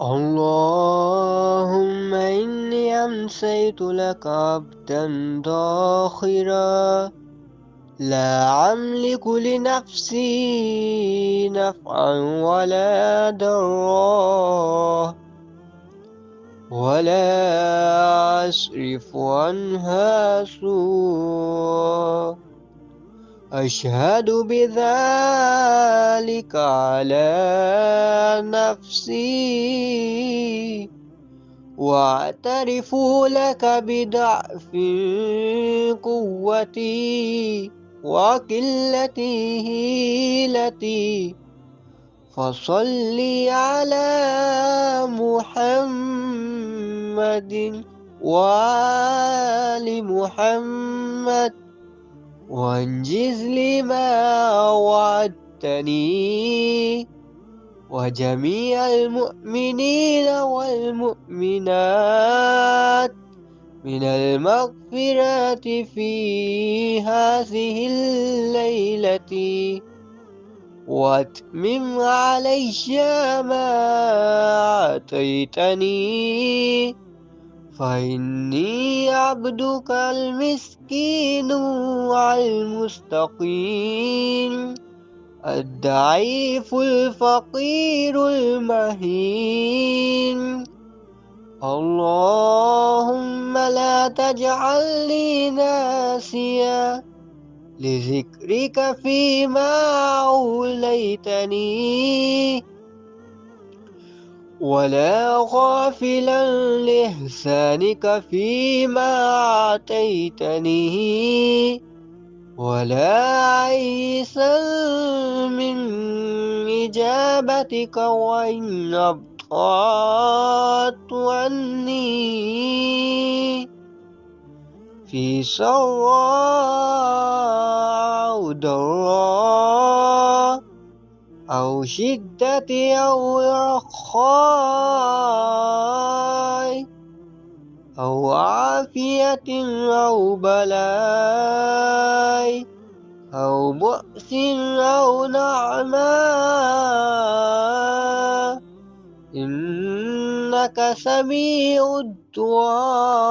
اللهم إني أمسيت لك عبدا ذاخرا لا أملك لنفسي نفعا ولا ضرا ولا أصرف عنها سوءا أشهد بذلك على نفسي وأعترف لك بضعف قوتي وقلة هيلتي فصل على محمد وآل محمد وانجز لي ما وعدتني وجميع المؤمنين والمؤمنات من المغفرة في هذه الليلة واتمم علي ما أعطيتني فإني عبدك المسكين المستقيم الضعيف الفقير المهين اللهم لا تجعلني ناسيا لذكرك فيما أوليتني ولا غافلا لإحسانك فيما أعطيتني ولا عيسا من إجابتك وإن أبطأت عني في سراء أو ضراء أو شدة أو رخاء أو عافية أو بلاء أو بؤس أو نعماء إنك سميع الدعاء